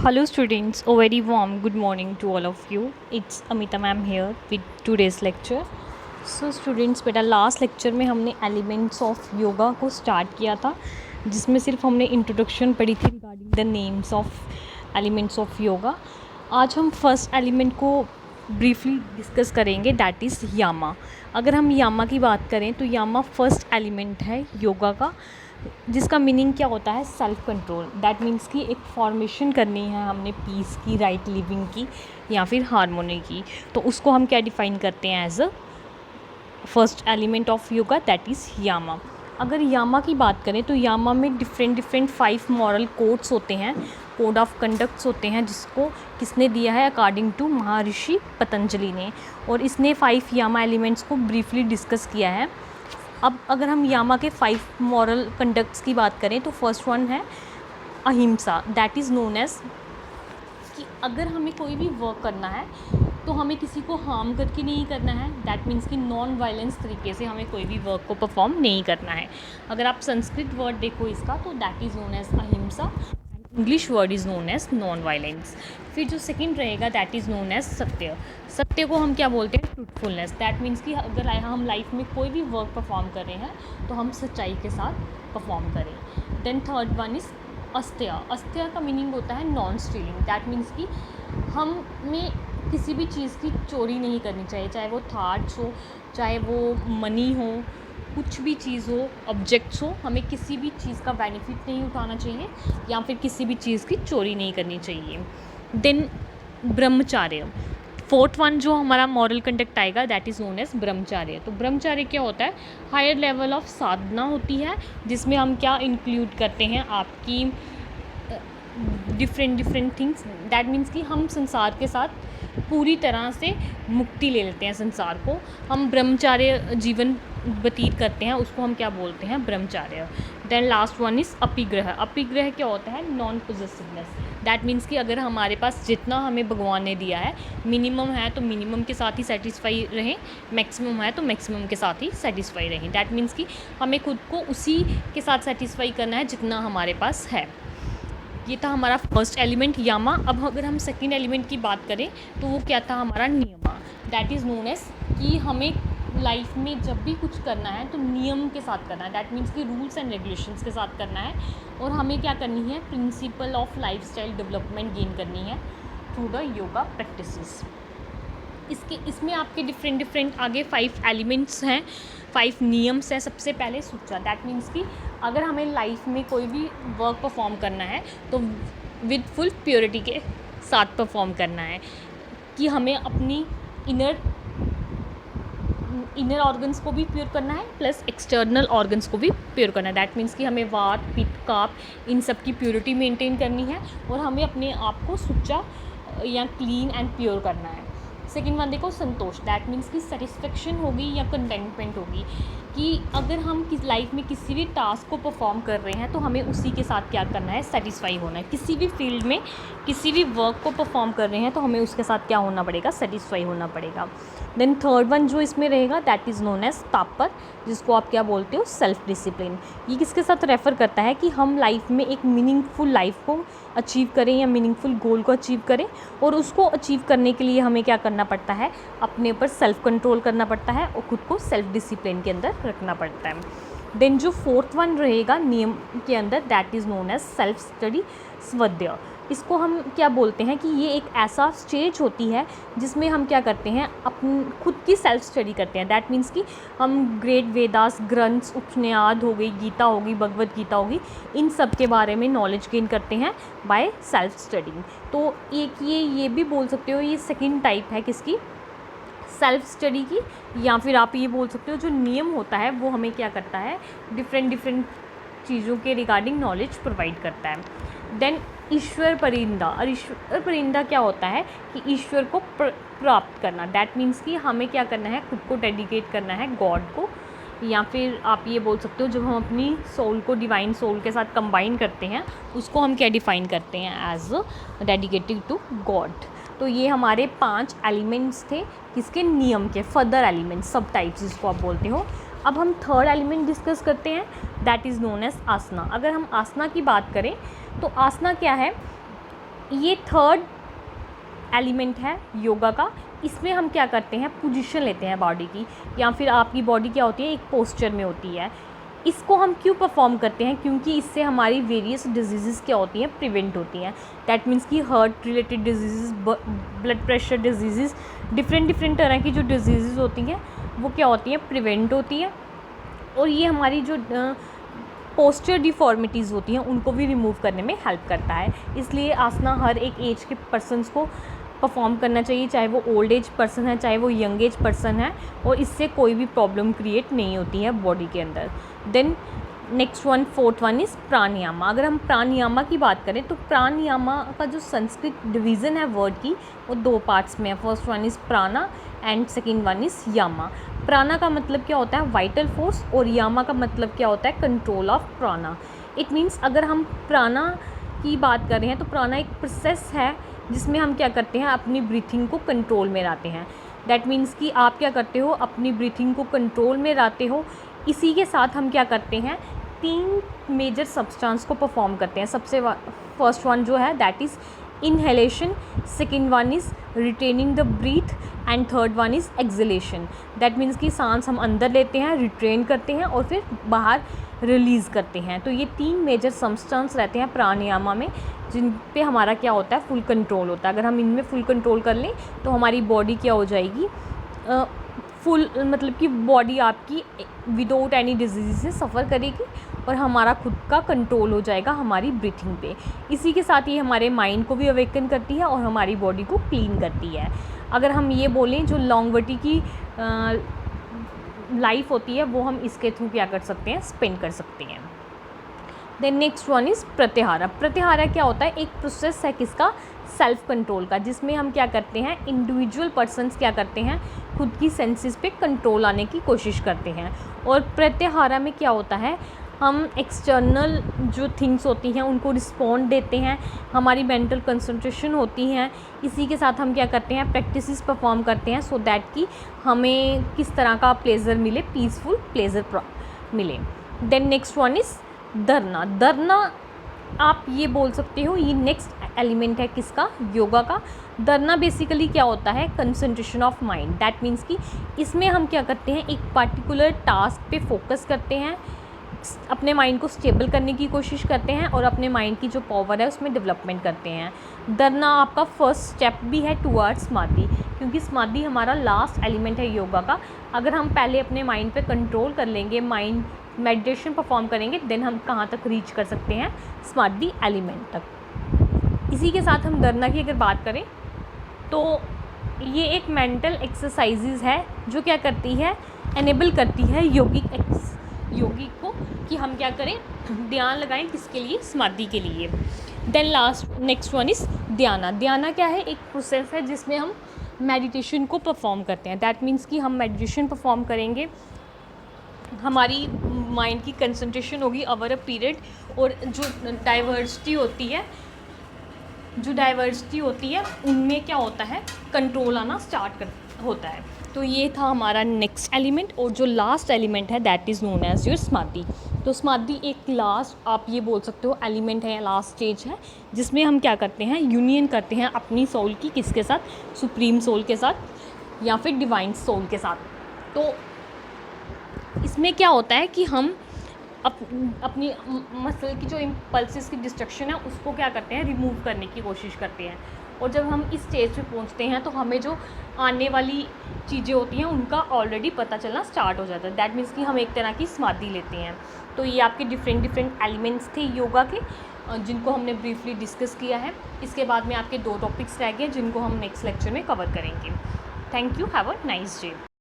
Hello students, a very warm good morning to all of you. It's Amita ma'am here with today's lecture. So students, बेटा last lecture में हमने elements of yoga को start किया था, जिसमें सिर्फ हमने इंट्रोडक्शन पढ़ी थी regarding the names of elements of yoga. आज हम फर्स्ट एलिमेंट को ब्रीफली डिस्कस करेंगे, दैट इज़ यामा. अगर हम यामा की बात करें तो यामा फर्स्ट एलिमेंट है योगा का, जिसका मीनिंग क्या होता है, सेल्फ कंट्रोल. दैट मीन्स कि एक फॉर्मेशन करनी है हमने पीस की, राइट लिविंग की या फिर हारमोनी की, तो उसको हम क्या डिफ़ाइन करते हैं as a first element of yoga, that is yama. अगर यामा की बात करें तो यामा में डिफरेंट 5 मॉरल कोड्स होते हैं, कोड ऑफ कंडक्ट्स होते हैं, जिसको किसने दिया है, अकॉर्डिंग टू महर्षि पतंजलि ने, और इसने 5 यामा एलिमेंट्स को ब्रीफली डिस्कस किया है. अब अगर हम यामा के 5 मॉरल कंडक्ट्स की बात करें तो फर्स्ट वन है अहिंसा. दैट इज़ नोन एज कि अगर हमें कोई भी वर्क करना है तो हमें किसी को हार्म करके नहीं करना है. दैट मीन्स कि नॉन वायलेंस तरीके से हमें कोई भी वर्क को परफॉर्म नहीं करना है. अगर आप संस्कृत वर्ड देखो इसका तो that is known as ahimsa, English word is known as non violence. फिर जो सेकंड रहेगा दैट इज़ नोन एज सत्य. सत्य को हम क्या बोलते हैं, ट्रूथफुलनेस. दैट मीन्स कि अगर हम लाइफ में कोई भी वर्क परफॉर्म कर रहे हैं तो हम सच्चाई के साथ परफॉर्म करें. Then third one is asteya. Asteya का मीनिंग होता है नॉन स्टीलिंग. दैट मीन्स कि हमें किसी भी चीज़ की चोरी नहीं करनी चाहिए, चाहे वो थाट्स हो, चाहे वो मनी हो, कुछ भी चीज़ हो, ऑब्जेक्ट्स हो, हमें किसी भी चीज़ का बेनिफिट नहीं उठाना चाहिए या फिर किसी भी चीज़ की चोरी नहीं करनी चाहिए. देन ब्रह्मचार्य, फोर्थ वन जो हमारा मॉरल कंडक्ट आएगा दैट इज़ नोन एज ब्रह्मचार्य. तो ब्रह्मचार्य क्या होता है, हायर लेवल ऑफ साधना होती है, जिसमें हम क्या इंक्लूड करते हैं, आपकी डिफरेंट थिंग्स. दैट मीन्स कि हम संसार के साथ पूरी तरह से मुक्ति ले लेते हैं. संसार को हम ब्रह्मचार्य जीवन व्यतीत करते हैं, उसको हम क्या बोलते हैं, brahmacharya. Then last one is aparigraha. Aparigraha क्या होता है, नॉन पोजेसिवनेस. दैट मीन्स कि अगर हमारे पास जितना हमें भगवान ने दिया है, मिनिमम है तो मिनिमम के साथ ही सेटिस्फाई रहें, मैक्सिमम है तो मैक्सिमम के साथ ही सेटिस्फाई रहें. दैट मीन्स कि हमें खुद को उसी के साथ सेटिस्फाई करना है जितना हमारे पास है. ये था हमारा फर्स्ट एलिमेंट यामा. अब अगर हम सेकंड एलिमेंट की बात करें तो वो क्या था, हमारा नियमा. दैट इज़ नोन एज कि हमें लाइफ में जब भी कुछ करना है तो नियम के साथ करना है. दैट मीन्स कि रूल्स एंड रेगुलेशंस के साथ करना है, और हमें क्या करनी है, principle of lifestyle development gain करनी है थ्रू द योगा प्रैक्टिसेस. इसमें आपके डिफरेंट आगे 5 एलिमेंट्स हैं, 5 नियम्स हैं. सबसे पहले सुच्चा. दैट मीन्स कि अगर हमें लाइफ में कोई भी वर्क परफॉर्म करना है तो विद फुल प्योरिटी के साथ परफॉर्म करना है, कि हमें अपनी इनर ऑर्गन्स को भी प्योर करना है प्लस एक्सटर्नल ऑर्गन्स को भी प्योर करना है. दैट मीन्स कि हमें वात, पित्त, कफ इन सब की प्योरिटी मेंटेन करनी है, और हमें अपने आप को सुच्चा या क्लीन एंड प्योर करना है. सेकेंड वन देखो, संतोष. दैट मीन्स कि सेटिस्फेक्शन होगी या कंटेंटमेंट होगी, कि अगर हम लाइफ में किसी भी टास्क को परफॉर्म कर रहे हैं तो हमें उसी के साथ क्या करना है, सेटिस्फाई होना है. किसी भी फील्ड में किसी भी वर्क को परफॉर्म कर रहे हैं तो हमें उसके साथ क्या होना पड़ेगा, सेटिस्फाई होना पड़ेगा. देन थर्ड वन जो इसमें रहेगा दैट इज़ नोन एज तापर, जिसको आप क्या बोलते हो, सेल्फ डिसिप्लिन. ये किसके साथ रेफ़र करता है कि हम लाइफ में एक मीनिंगफुल लाइफ को अचीव करें या मीनिंगफुल गोल को अचीव करें, और उसको अचीव करने के लिए हमें क्या करना पड़ता है, अपने ऊपर सेल्फ कंट्रोल करना पड़ता है और खुद को सेल्फ डिसिप्लिन के अंदर रखना पड़ता है. देन जो फोर्थ वन रहेगा नियम के अंदर that is known as self study, swadhyaya. इसको हम क्या बोलते हैं कि ये एक ऐसा स्टेज होती है जिसमें हम क्या करते हैं, अपनी खुद की सेल्फ स्टडी करते हैं. दैट मीन्स कि हम ग्रेट वेदास ग्रंथ्स, उपनिषद हो गई, गीता होगी, भगवत गीता होगी, इन सब के बारे में नॉलेज गेन करते हैं बाय सेल्फ स्टडिंग. तो एक ये भी बोल सकते हो, ये सेकंड टाइप है किसकी, सेल्फ स्टडी की. या फिर आप ये बोल सकते हो जो नियम होता है वो हमें क्या करता है, डिफरेंट चीज़ों के रिगार्डिंग नॉलेज प्रोवाइड करता है. देन ईश्वर परिंदा. और ईश्वर परिंदा क्या होता है कि ईश्वर को प्राप्त करना. दैट मीन्स कि हमें क्या करना है, खुद को डेडिकेट करना है गॉड को, या फिर आप ये बोल सकते हो जब हम अपनी सोल को डिवाइन सोल के साथ कंबाइन करते हैं उसको हम क्या डिफ़ाइन करते हैं, एज डेडिकेटेड टू गॉड. तो ये हमारे 5 एलिमेंट्स थे किसके, नियम के, फर्दर एलिमेंट्स, सब टाइप्स जिसको आप बोलते हो. अब हम थर्ड एलिमेंट डिस्कस करते हैं दैट इज़ नोन एज आसना. अगर हम आसना की बात करें तो आसना क्या है, ये थर्ड एलिमेंट है योगा का। इसमें हम क्या करते हैं, पोजीशन लेते हैं बॉडी की, या फिर आपकी बॉडी क्या होती है, एक पोस्चर में होती है। इसको हम क्यों परफॉर्म करते हैं, क्योंकि इससे हमारी वेरियस डिजीज़ क्या होती हैं, प्रिवेंट होती हैं। दैट मीन्स कि heart related disease, blood pressure disease, different तरह की जो डिजीज़ होती हैं वो क्या होती हैं, प्रिवेंट होती हैं। और ये हमारी जो पोस्चर डिफॉर्मिटीज़ होती हैं उनको भी रिमूव करने में हेल्प करता है। इसलिए आसना हर एक एज के पर्सनस को परफॉर्म करना चाहिए, चाहे वो ओल्ड एज पर्सन है, चाहे वो यंग एज पर्सन है, और इससे कोई भी प्रॉब्लम क्रिएट नहीं होती है बॉडी के अंदर। Then next one, fourth one is pranayama. अगर हम प्राणायामा की बात करें तो प्राणायामा का जो संस्कृत डिवीज़न है वर्ड की, वो दो पार्ट्स में है। फर्स्ट वन इज़ प्राणा एंड सेकेंड वन इज़ यामा। प्राणा का मतलब क्या होता है, वाइटल फोर्स, और यामा का मतलब क्या होता है, कंट्रोल ऑफ प्राणा। इट मीन्स अगर हम प्राणा की बात कर रहे हैं तो प्राणा एक प्रोसेस है जिसमें हम क्या करते हैं, अपनी ब्रीथिंग को कंट्रोल में लाते हैं। दैट मीन्स कि आप क्या करते हो, अपनी ब्रीथिंग को कंट्रोल में लाते हो। इसी के साथ हम क्या करते हैं, 3 मेजर सब्सटेंस को परफॉर्म करते हैं। सबसे फर्स्ट वन जो है that is inhalation, second one is retaining the breath, and third one is exhalation. That means कि सांस हम अंदर लेते हैं, रिट्रेन करते हैं और फिर बाहर रिलीज़ करते हैं। तो ये 3 मेजर सब्सटेंस रहते हैं प्राणायामा में, जिन पे हमारा क्या होता है, फुल कंट्रोल होता है। अगर हम इनमें फुल कंट्रोल कर लें तो हमारी बॉडी क्या हो जाएगी, फुल मतलब कि बॉडी आपकी विदाउट एनी डिजीज़ से सफ़र करेगी और हमारा खुद का कंट्रोल हो जाएगा हमारी ब्रीथिंग पे। इसी के साथ ये हमारे माइंड को भी अवेकन करती है और हमारी बॉडी को क्लीन करती है। अगर हम ये बोलें, जो लॉन्गेविटी की लाइफ होती है वो हम इसके थ्रू क्या कर सकते हैं, स्पेंड कर सकते हैं। Then next one is pratyahara. Pratyahara क्या होता है, एक प्रोसेस है किसका, सेल्फ कंट्रोल का, जिसमें हम क्या करते हैं, इंडिविजुअल पर्सन्स क्या करते हैं, खुद की सेंसेस पे कंट्रोल लाने की कोशिश करते हैं। और प्रत्याहारा में क्या होता है, हम एक्सटर्नल जो थिंग्स होती हैं उनको रिस्पॉन्ड देते हैं, हमारी मेंटल कंसंट्रेशन होती हैं। इसी के साथ हम क्या करते हैं, प्रैक्टिसेस परफॉर्म करते हैं सो दैट कि हमें किस तरह का प्लेजर मिले, पीसफुल प्लेजर मिले। देन नेक्स्ट वन इज़ धरना। धरना आप ये बोल सकते हो, ये नेक्स्ट एलिमेंट है किसका, योगा का। धरना बेसिकली क्या होता है, concentration of mind. That means कि इसमें हम क्या करते हैं, एक पार्टिकुलर टास्क पे फोकस करते हैं, अपने माइंड को स्टेबल करने की कोशिश करते हैं और अपने माइंड की जो पावर है उसमें डेवलपमेंट करते हैं। धरना आपका फर्स्ट स्टेप भी है टुवर्ड्स समाधि, क्योंकि समाधि हमारा लास्ट एलिमेंट है योगा का। अगर हम पहले अपने माइंड पे कंट्रोल कर लेंगे, माइंड मेडिटेशन परफॉर्म करेंगे, देन हम कहाँ तक रीच कर सकते हैं, समाधि एलिमेंट तक। इसी के साथ हम धरना की अगर बात करें तो ये एक मेंटल एक्सरसाइजेज है जो क्या करती है, एनेबल करती है योगी को कि हम क्या करें, ध्यान लगाएं, किसके लिए, समाधि के लिए। Then last next one is dhyana. Dhyana क्या है, एक प्रोसेस है जिसमें हम मेडिटेशन को परफॉर्म करते हैं। दैट मीन्स कि हम मेडिटेशन परफॉर्म करेंगे, हमारी माइंड की कंसंट्रेशन होगी ओवर अ पीरियड, और जो डाइवर्सिटी होती है उनमें क्या होता है, कंट्रोल आना स्टार्ट होता है। तो ये था हमारा नेक्स्ट एलिमेंट, और जो लास्ट एलिमेंट है that is known as your samadhi. तो समाधि एक लास्ट आप ये बोल सकते हो एलिमेंट है, लास्ट स्टेज है, जिसमें हम क्या करते हैं, यूनियन करते हैं अपनी सोल की, किसके साथ, सुप्रीम सोल के साथ या फिर डिवाइन सोल के साथ। तो इसमें क्या होता है कि हम अपनी मसल की जो इम्पल्सेस की डिस्ट्रक्शन है उसको क्या करते हैं, रिमूव करने की कोशिश करते हैं। और जब हम इस स्टेज पे पहुंचते हैं तो हमें जो आने वाली चीज़ें होती हैं उनका ऑलरेडी पता चलना स्टार्ट हो जाता है। दैट मीन्स कि हम एक तरह की समाधि लेते हैं। तो ये आपके डिफरेंट एलिमेंट्स थे योगा के, जिनको हमने ब्रीफली डिस्कस किया है। इसके बाद में आपके 2 टॉपिक्स रह गए जिनको हम नेक्स्ट लेक्चर में कवर करेंगे। Thank you, have a nice day.